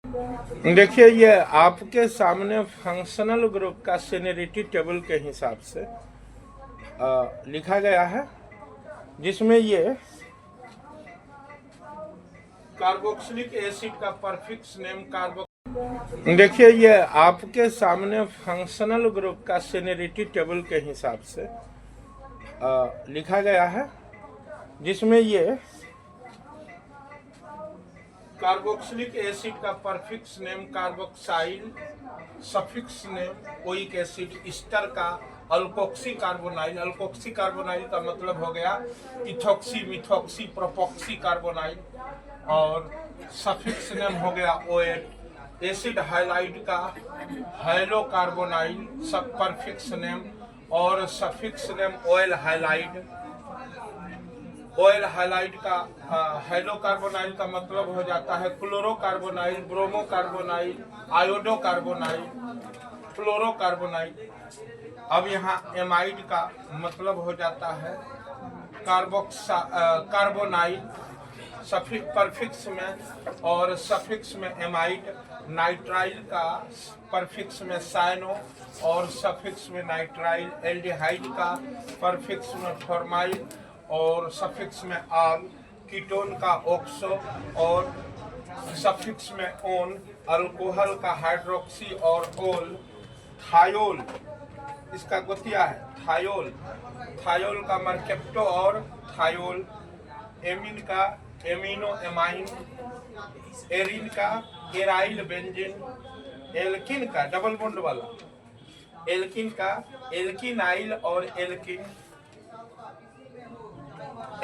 देखिए, ये आपके सामने फंक्शनल ग्रुप का सीनियरिटी टेबल के हिसाब से लिखा गया है, जिसमें ये कार्बोक्सिलिक एसिड का परफिक्स नेम देखिए, ये आपके सामने फंक्शनल ग्रुप का सीनियरिटी टेबल के हिसाब से लिखा गया है, जिसमें ये कार्बोक्सिलिक एसिड का prefix name carboxyl, suffix name oic acid, Easter का अल्कोक्सी कार्बोनाइल। अल्कोक्सी कार्बोनाइल का मतलब हो गया इथोक्सी, मिथोक्सी, प्रोपोक्सी कार्बोनाइल। और सफिक्स नेम हो गया ओएल। एसिड हाइलाइड का हाइलो कार्बोनाइल सब परफिक्स नेम, और suffix name oyl halide. Oyl halide का हेलो कार्बोनाइल का मतलब हो जाता है chloro carbonyl, bromo carbonyl, iodo carbonyl, fluoro carbonyl. अब यहाँ एमाइड का मतलब हो जाता है कार्बोनाइल सफिक्स परफिक्स में, और सफिक्स में एमाइड। नाइट्राइल का परफिक्स में साइनो, और सफिक्स में नाइट्राइल। एल्डिहाइड का परफिक्स में फॉर्माइल, और सफिक्स में आल। कीटोन का ऑक्सो, और सफिक्स में ओन। अल्कोहल का हाइड्रोक्सी और ओल। थायोल इसका गोतिया है थायोल। थायोल का मर्केप्टो और थायोल। एमिन का एमिनो एमाइन। एरिन का एराइल बेंजीन। एल्किन का डबल बॉन्ड वाला एल्किन का एल्किनाइल और एल्किन।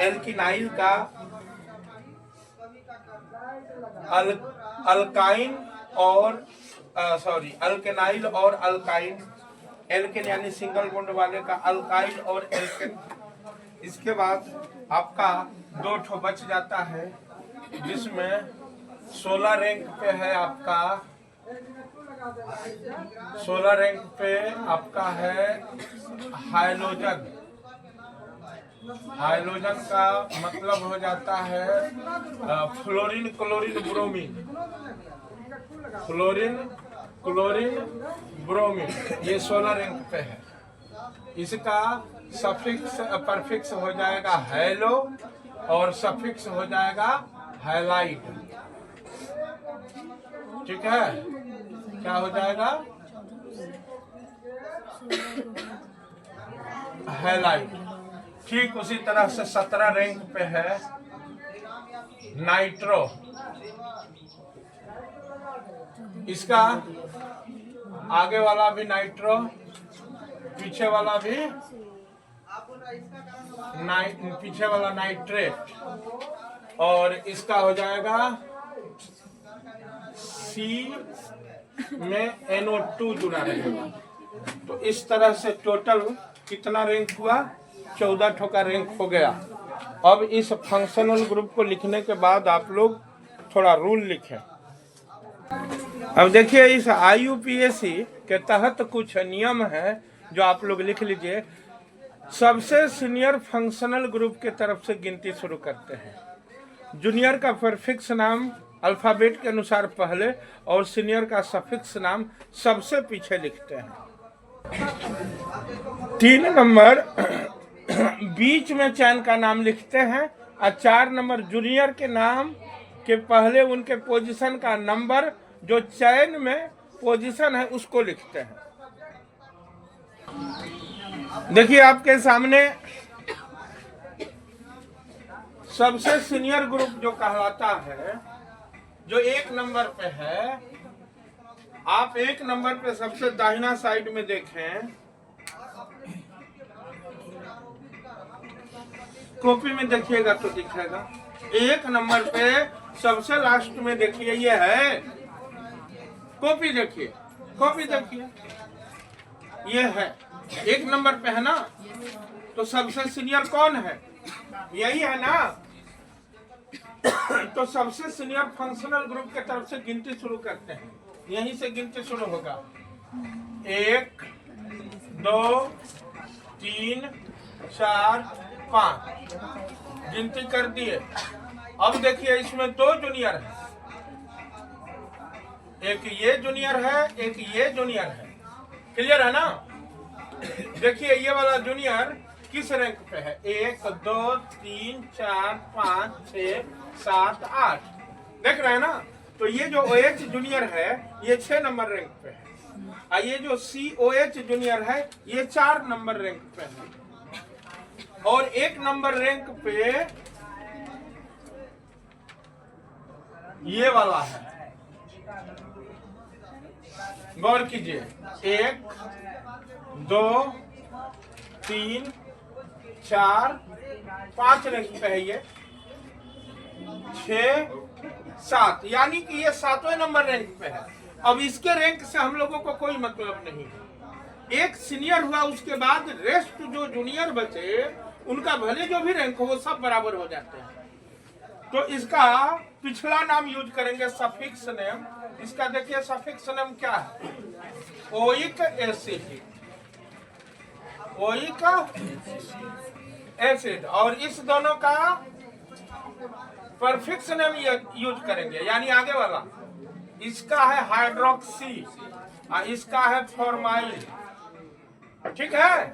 एल्किनाइल का अल्काइन और अल्केनाइल और अल्काइन। एल्केन यानी सिंगल बॉन्ड वाले का अल्काइल और एल्केन। इसके बाद आपका दो ठो बच जाता है, जिसमें 16 रैंक पे है आपका 16 रैंक पे आपका है हाइलोजन। हाइलोजन का मतलब हो जाता है fluorine, chlorine, bromine. Fluorine, chlorine, bromine, ये 16 रैंक पे है। इसका सफिक्स परफिक्स हो जाएगा हैलो, और सफिक्स हो जाएगा हाइलाइट। ठीक है, क्या हो जाएगा? हाइलाइट। ठीक उसी तरह से 17 रैंक पे है नाइट्रो। इसका आगे वाला भी नाइट्रो, पीछे वाला भी पीछे वाला नाइट्रेट, और इसका हो जाएगा सी में NO2 जुड़ा रहेगा। तो इस तरह से टोटल कितना रैंक हुआ? 14 ठो का रैंक हो गया। अब इस फंक्शनल ग्रुप को लिखने के बाद आप लोग थोड़ा रूल लिखें। अब देखिए, इस IUPAC के तहत कुछ नियम है जो आप लोग लिख लीजिए। सबसे सीनियर फंक्शनल ग्रुप के तरफ से गिनती शुरू करते हैं। जूनियर का परफिक्स नाम अल्फाबेट के अनुसार पहले, और सीनियर का सफिक्स नाम सबसे पीछे लिखते हैं। 3 नंबर बीच में चयन का नाम लिखते हैं, और 4 नंबर जूनियर के नाम के पहले उनके पोजीशन का नंबर जो चयन में पोजीशन है उसको लिखते हैं। देखिए, आपके सामने सबसे सीनियर ग्रुप जो कहलाता है, जो 1 नंबर पे है। आप 1 नंबर पे सबसे दाहिना साइड में देखें, कॉपी में देखिएगा तो दिखेगा। 1 नंबर पे सबसे लास्ट में देखिए, ये है कॉपी। देखिए, कॉपी देखिए, ये है 1 नंबर पे है ना। तो सबसे सीनियर कौन है? यही है ना। तो सबसे सीनियर फंक्शनल ग्रुप के तरफ से गिनती शुरू करते हैं। यहीं से गिनती शुरू होगा। 1 2 3 4 5 गिनती कर दिए। अब देखिए, इसमें 2 जूनियर है। एक ये जूनियर है, एक ये जूनियर है। क्लियर है ना? देखिए ये वाला जूनियर किस रैंक पे है? 1 2 3 4 5 6 7 8। देख रहे हैं ना? तो ये जो OH जूनियर है ये 6 नंबर रैंक पे है, और ये जो COH जूनियर है ये 4 नंबर रैंक पे है, और 1 नंबर रैंक पे ये वाला है। गौर कीजिए, 1 2 3 4 5 रैंक पे है, ये 6 7, यानी कि ये 7वें नंबर रैंक पे है। अब इसके रैंक से हम लोगों को कोई मतलब नहीं है। एक सीनियर हुआ, उसके बाद रेस्ट जो जूनियर बचे उनका भले जो भी रैंक हो वो सब बराबर हो जाते हैं। तो इसका पिछला नाम यूज करेंगे, सफिक्स नेम। इसका देखिए सफिक्स नेम क्या है? Oic acid, oic acid. और इस दोनों का परफिक्स नेम यूज करेंगे, यानी आगे वाला। इसका है हाइड्रोक्सी और इसका है फॉर्माइल। ठीक है?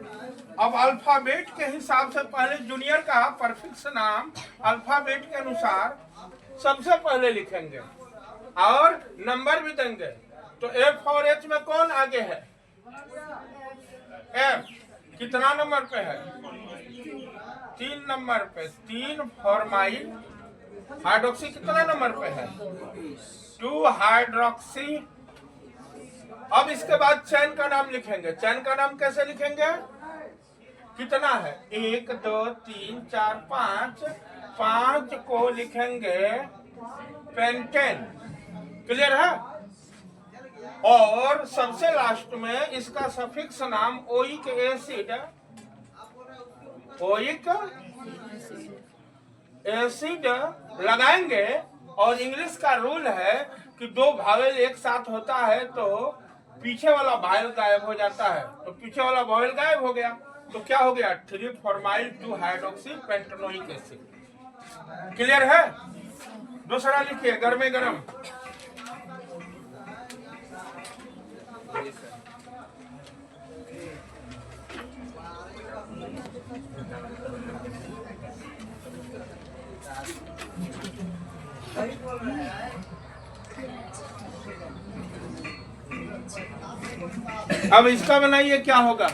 अब अल्फाबेट के हिसाब से पहले जूनियर का परफिक्स नाम अल्फाबेट के अनुसार सबसे पहले लिखेंगे और नंबर भी देंगे। तो F और H में कौन आगे है? F कितना नंबर पे है? 3 नंबर पे। 3 फॉर्माइल। हाइड्रोक्सी कितना नंबर पे है? 2 हाइड्रोक्सी। अब इसके बाद चैन का नाम लिखेंगे। चैन का नाम कैसे लिखेंगे? कितना है? 1 2 3 4 5। 5 को लिखेंगे पेंटेन। क्लियर है? और सबसे लास्ट में इसका सफिक्स नाम ओइक एसिड, ओइक एसिड लगाएंगे। और इंग्लिश का रूल है कि 2 वावेल एक साथ होता है तो पीछे वाला वावेल गायब हो जाता है। तो पीछे वाला वावेल गायब हो गया तो क्या हो गया? 3 formyl 2 hydroxy pentanoic acid. Clear है? दूसरा लिखिए, गर्मे गरम। अब इसका बनाइए, क्या होगा?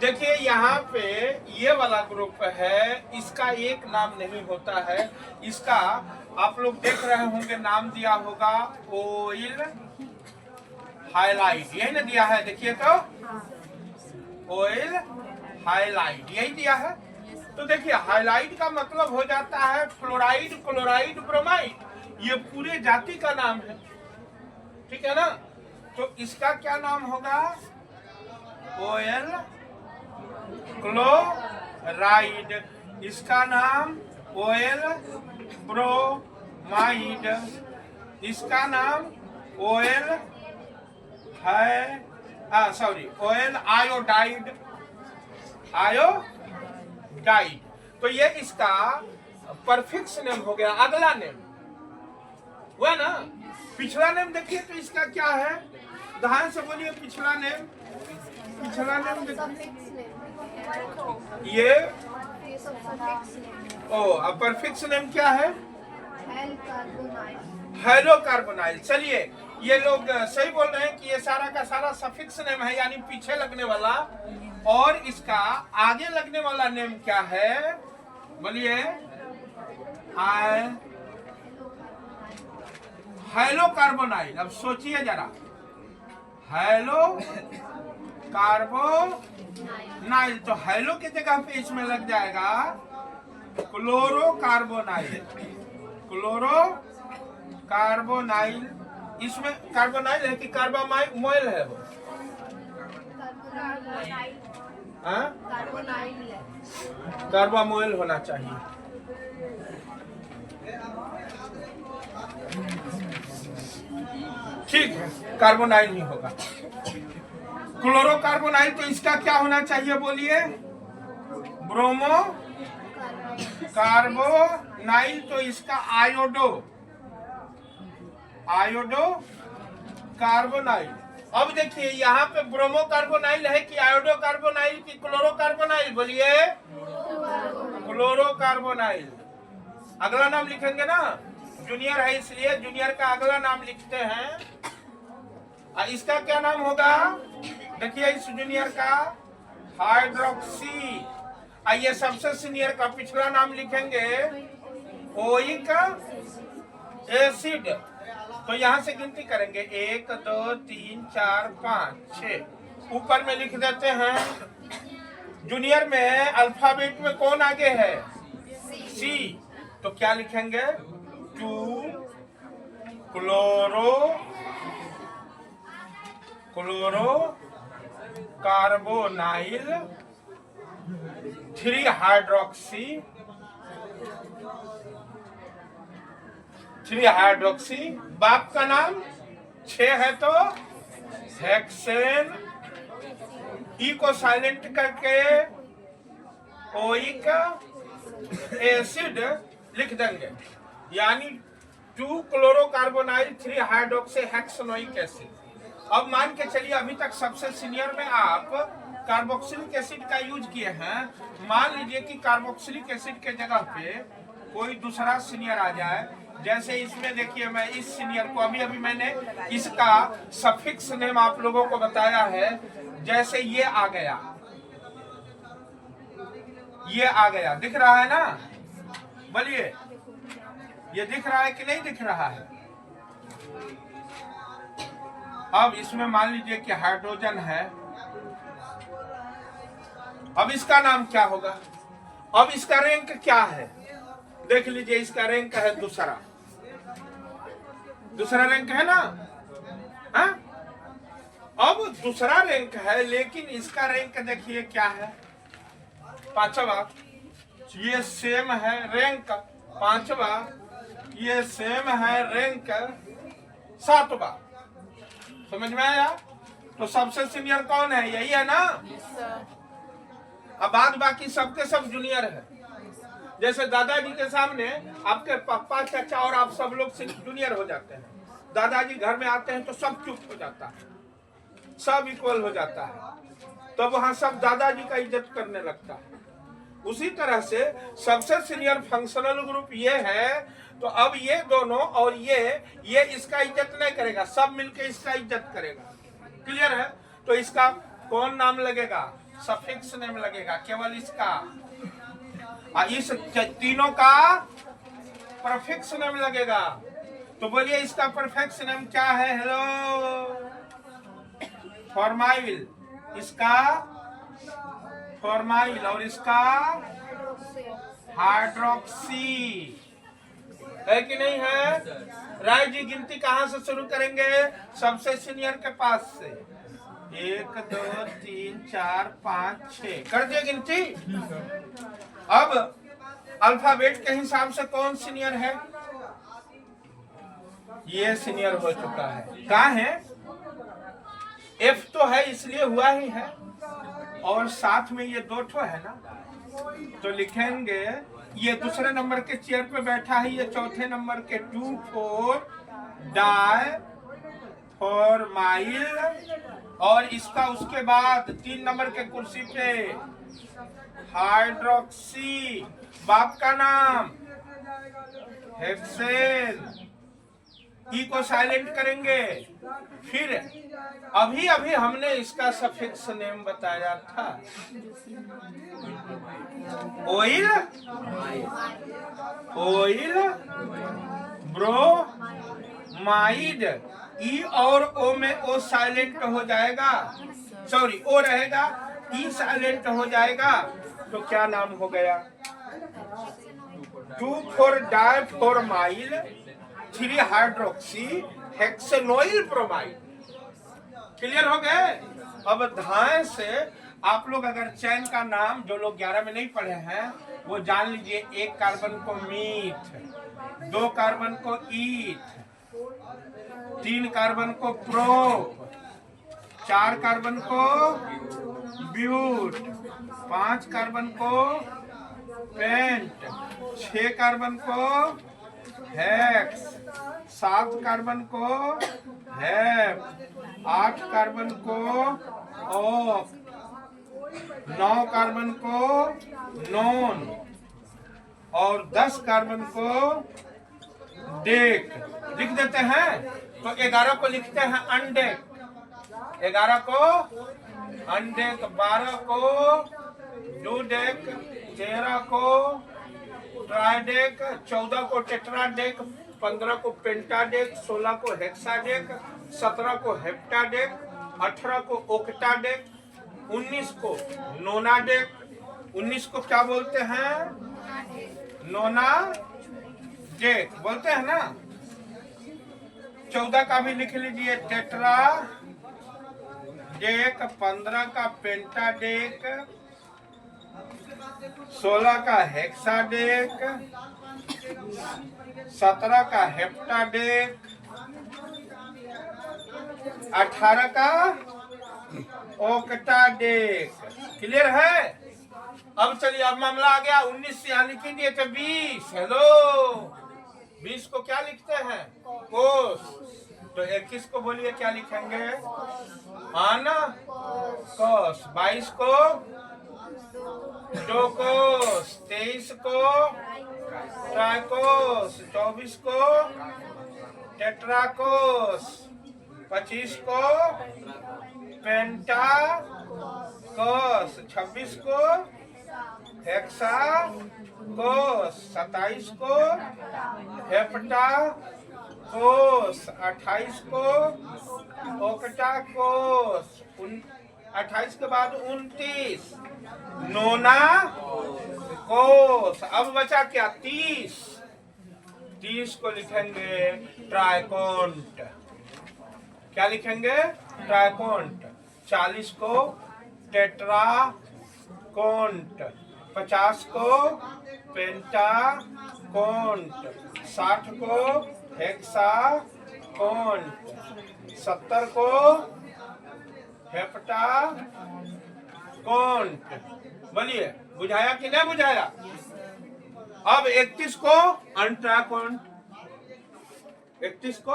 देखिए यहाँ पे ये वाला ग्रुप है, इसका एक नाम नहीं होता है। इसका आप लोग देख रहे होंगे, नाम दिया होगा ऑयल हाइलाइट, यही ना दिया है? देखिए तो ऑयल हाइलाइट यही दिया है। तो देखिए हाइलाइट का मतलब हो जाता है फ्लोराइड, क्लोराइड, ब्रोमाइड। ये पूरे जाति का नाम है। ठीक है ना? तो इसका क्या नाम होगा? Oil chloride. इसका नाम ऑयल ब्रोमाइड। इसका नाम ऑयल है, सॉरी, ऑयल आयोडाइड, आयोडाइड। तो ये इसका परफिक्स नेम हो गया। अगला नेम हुआ ना? पिछला नेम देखिए तो इसका क्या है? ध्यान से बोलिए, पिछला नेम, पिछला नेम ये अब परफिक्स नेम क्या है? Hello carbonyl. चलिए, ये लोग सही बोल रहे हैं कि ये सारा का सारा सफिक्स नेम है, यानी पीछे लगने वाला। और इसका आगे लगने वाला नेम क्या है? बोलिए। Hello carbonyl. अब सोचिए जरा, हेलो कार्बोनाइल, तो हेलो की जगह पे इसमें लग जाएगा क्लोरो कार्बोनाइल। Chloro carbonyl. इसमें कार्बोनाइल है कि कार्बामाइल है? वो कार्बामोइल होना चाहिए। ठीक है, कार्बोनाइल ही होगा। क्लोरोकार्बोनाइल, तो इसका क्या होना चाहिए? बोलिए। ब्रोमो कार्बोनाइल, तो इसका आयोडो कार्बोनाइल। अब देखिए यहाँ पे ब्रोमो कार्बोनाइल है कि आयोडो कार्बोनाइल की क्लोरो कार्बोनाइल, बोलिए क्लोरो कार्बोनाइल। अगला नाम लिखेंगे ना, जूनियर है इसलिए जूनियर का अगला नाम लिखते हैं। इसका क्या नाम होगा, देखिए इस जूनियर का हाइड्रोक्सी। ये सबसे सीनियर का पिछला नाम लिखेंगे ओइक एसिड। तो यहाँ से गिनती करेंगे 1 2 3 4 5 6, ऊपर में लिख देते हैं। जूनियर में अल्फाबेट में कौन आगे है, सी, तो क्या लिखेंगे 2 क्लोरो कार्बोनाइल 3 हाइड्रोक्सी 3 हाइड्रोक्सी। बाप का नाम 6 है तो हेक्सेन, ई को साइलेंट करके ओइक एसिड लिख देंगे, यानी 2 क्लोरोकार्बोनाइल 3 हाइड्रोक्सी हेक्सेनोइक एसिड। अब मान के चलिए अभी तक सबसे सीनियर में आप कार्बोक्सिलिक एसिड का यूज किए हैं। मान लीजिए कि कार्बोक्सिलिक एसिड के जगह पे कोई दूसरा सीनियर आ जाए, जैसे इसमें देखिए मैं इस सीनियर को अभी मैंने इसका सफिक्स नेम आप लोगों को बताया है। जैसे ये आ गया, दिख रहा है ना, बोलिए ये दिख रहा है कि नहीं दिख रहा है। अब इसमें मान लीजिए कि हाइड्रोजन है, अब इसका नाम क्या होगा, अब इसका रैंक क्या है, देख लीजिए इसका रैंक है दूसरा रैंक है ना, हा? अब दूसरा रैंक है, लेकिन इसका रैंक देखिए क्या है, 5वां। ये सेम है रैंक 5वां, ये सेम है रैंक 7वां। समझ में आया। तो सबसे सीनियर कौन है, यही है ना। अब बाद बाकी सबके सब जूनियर है। जैसे दादाजी के सामने आपके पापा चाचा और आप सब लोग जूनियर हो जाते हैं। दादाजी घर में आते हैं तो सब चुप हो जाता है, सब इक्वल हो जाता है, तो वहां सब दादाजी का इज्जत करने लगता है। उसी तरह से सबसे सीनियर फंक्शनल ग्रुप ये है, तो अब ये दोनों और ये इसका इज्जत नहीं करेगा, सब मिलके इसका इज्जत करेगा। क्लियर है। तो इसका कौन नाम लगेगा, सफिक्स नेम लगेगा, केवल इसका। इस तीनों का परफिक्स नेम लगेगा। तो बोलिए इसका परफिक्स नेम क्या है, हेलो, फॉर्माइल। इसका फॉर्माइल और इसका हाइड्रोक्सी, है कि नहीं है। राय जी गिनती कहां से शुरू करेंगे, सबसे सीनियर के पास से। 1 2 3 4 5 6 कर दिए गिनती। अब अल्फाबेट के हिसाब से कौन सीनियर है, ये सीनियर हो चुका है। कहाँ है, एफ तो है इसलिए हुआ ही है, और साथ में ये 2 ठो है ना, तो लिखेंगे ये दूसरे नंबर के चेयर पे बैठा है, ये चौथे नंबर के 2,4 डाई फॉर्माइल, और इसका उसके बाद 3 नंबर के कुर्सी पे हाइड्रोक्सी। बाप का नाम हेक्सेन, ई को साइलेंट करेंगे। फिर अभी हमने इसका सफिक्स नेम बताया था, ओइल ब्रोमाइड। ई और ओ में ओ साइलेंट हो जाएगा, सॉरी ओ रहेगा, ई साइलेंट हो जाएगा, तो क्या नाम हो गया, 2,4 डाइफॉर्माइल 3 हाइड्रोक्सी हेक्सेनोइल ब्रोमाइड। क्लियर हो गए। अब धाए से आप लोग अगर चैन का नाम, जो लोग 11 में नहीं पढ़े हैं, वो जान लीजिए। 1 कार्बन को मीथ, 2 कार्बन को ईथ, 3 कार्बन को प्रोप, 4 कार्बन को ब्यूट, 5 कार्बन को पेंट, 6 कार्बन को हेक्स, 7 कार्बन को हेप, 8 कार्बन को ऑक, 9 कार्बन को नॉन और 10 कार्बन को डेक लिख देते हैं। तो 11 को लिखते हैं अनडेक, 11 को अनडेक, 12 को डूडेक, 13 को ट्राइडेक, 14 को टेट्राडेक, 15 को पेंटाडेक, 16 को हेक्साडेक, 17 को हेप्टाडेक, 18 को ओक्टाडेक, 19 को नोनाडेक, 19 को क्या बोलते हैं? नोनाडेक बोलते हैं ना। 14 का भी लिख लीजिए टेट्रा डेक, 15 का पेंटाडेक, 16 का हेक्साडेक, 17 का हेप्टाडेक, 18 का ओक्टाडेक। क्लियर है? अब चलिए, अब मामला आ गया 19 से यहाँ लिखेंगे तो 20। हेलो, 20 को क्या लिखते हैं? कोस। तो 21 को बोलिए क्या लिखेंगे? आना कोस। 22 को टोकोस, 23 को ट्राइकोस, 24 को टेट्राकोस, 25 को पेंटाकोस, 26 को हेक्साकोस, 27 को हेप्टाकोस, 28 को ओक्टाकोस, 28 के बाद 29 नोनाकोस। अब बचा क्या? 30। 30 को लिखेंगे ट्राइकोंट। क्या लिखेंगे? ट्राइकोंट। 40 को टेट्राकोंट, 50 को पेंटाकोंट, 60 को हेक्साकोंट, 70 को हेप्टाकोंट। बोलिए, बुझाया कि नहीं बुझाया? अब 31 को अनट्राकोंट, 31 को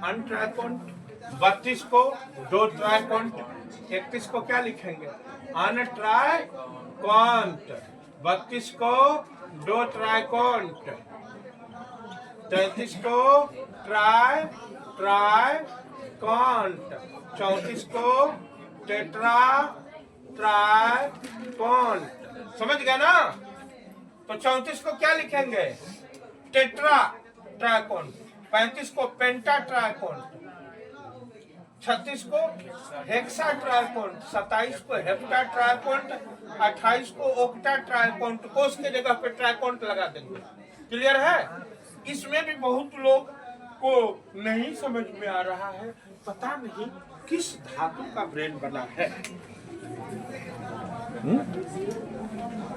अनट्राकोंट, 32 को दो ट्राइकोंट। 31 को क्या लिखेंगे? अनट्राकोंट। 32 को दो ट्राइकोंट, 33 को ट्राइकोंट, 34 को टेट्राकोंट। समझ गया ना? तो 34 को क्या लिखेंगे? टेट्राकोंट। 35 को पेंटाट्राकोंट, 36 को हेक्साट्राकोंट, 27 को हेप्टाट्राकोंट, 28 को ओक्टाट्राकोंट। कोस के जगह पे ट्राकोंट लगा देंगे। क्लियर है? इसमें भी बहुत लोग को नहीं समझ में आ रहा है, पता नहीं किस धातु का ब्रेन बना है।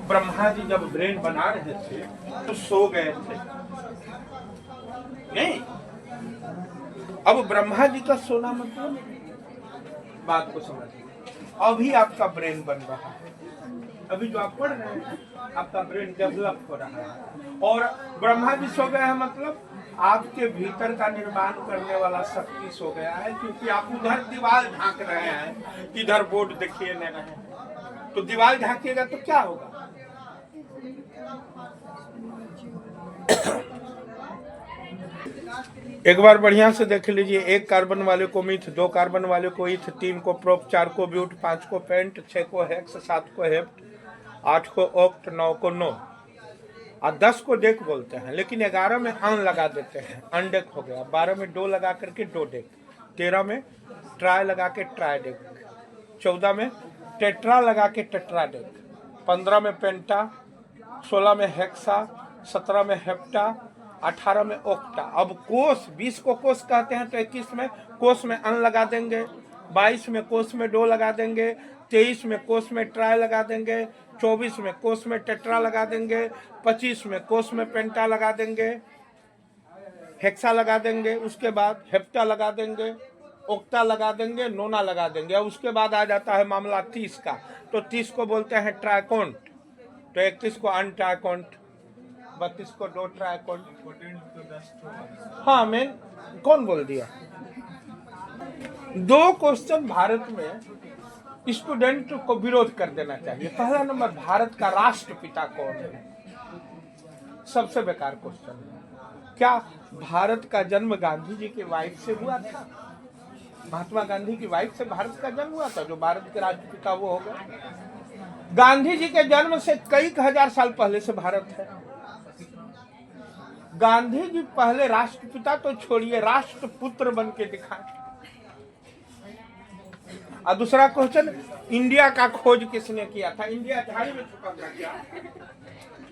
ब्रह्मा जी जब ब्रेन बना रहे थे तो सो गए थे नहीं? अब ब्रह्मा जी का सोना मतलब, बात को समझिए। अभी आपका ब्रेन बन रहा है, अभी जो आप पढ़ रहे हैं आपका ब्रेन डेवलप हो रहा है। और ब्रह्मा जी सो गए हैं मतलब आपके भीतर का निर्माण करने वाला शक्ति सो गया है, क्योंकि आप उधर दीवार ढांक रहे हैं, इधर बोर्ड देखिए नहीं रहे हैं। तो दीवार ढांकिएगा तो क्या होगा? एक बार बढ़िया से देख लीजिए। 1 कार्बन वाले को मिथ, 2 कार्बन वाले को इथ, 3 को प्रोप, 4 को ब्यूट, 5 को पेंट, 6 को हेक्स, 7 को हेप्ट, 8 को ऑक्ट, 9 को नो और 10 को डेक बोलते हैं। लेकिन 11 में अन लगा देते हैं, अनडेक हो गया। 12 में डो लगा करके डो डेक, 13 में ट्राई लगा के ट्राई डेक, 14 में टेट्रा लगा के टेट्रा डेक, 15 में पेंटा, 16 में हेक्सा, 17 में हेप्टा, 18 में ओक्टा। अब कोस, 20 को कोस कहते हैं तो 21 में कोस में अन लगा देंगे, 22 में कोस में डो लगा देंगे, 23 में कोस में ट्राई लगा देंगे, 24 में कोस में टेट्रा लगा देंगे, 25 में कोस में पेंटा लगा देंगे, हेक्सा लगा देंगे, उसके बाद हेप्टा लगा देंगे, ओक्टा लगा देंगे, नोना लगा देंगे। और उसके बाद आ जाता है मामला 30 का। तो 30 को बोलते हैं ट्राइकोंट। तो 31 को अनट्राइकोंट, 32 को डो ट्राइकोंट। हाँ मैं कौन बोल दिया? 2 क्वेश्चन भारत में स्टूडेंट को विरोध कर देना चाहिए। पहला नंबर, भारत का राष्ट्रपिता कौन है? सबसे बेकार क्वेश्चन है। क्या भारत का जन्म गांधी जी की वाइफ से हुआ था? महात्मा गांधी की वाइफ से भारत का जन्म हुआ था? जो भारत के राष्ट्रपिता वो हो गए। गांधी जी के जन्म से कई हजार साल पहले से भारत है। गांधी जी पहले राष्ट्रपिता तो छोड़िए, राष्ट्रपुत्र बन के दिखाए। और दूसरा क्वेश्चन, इंडिया का खोज किसने किया था? इंडिया झाड़ी में छुपा था क्या?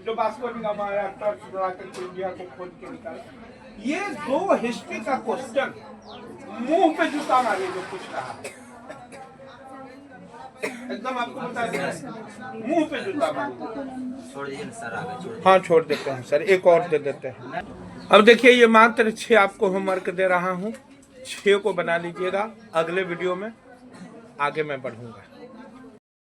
जो वास्को डी गामा आया, टॉर्च लगा के इंडिया को खोज के निकाला। ये 2 हिस्ट्री का क्वेश्चन मुंह पे जूता मारे जो पूछ रहा है, एकदम आपको बता दें, मुंह पे जूता मारे। छोड़ दीजिए सर, आगे हाँ छोड़ देते हैं सर, एक और दे देते हैं। अब देखिए ये मात्र 6 आपको होमवर्क दे रहा हूँ, 6 को बना लीजिएगा। अगले वीडियो में आगे मैं बढ़ूंगा।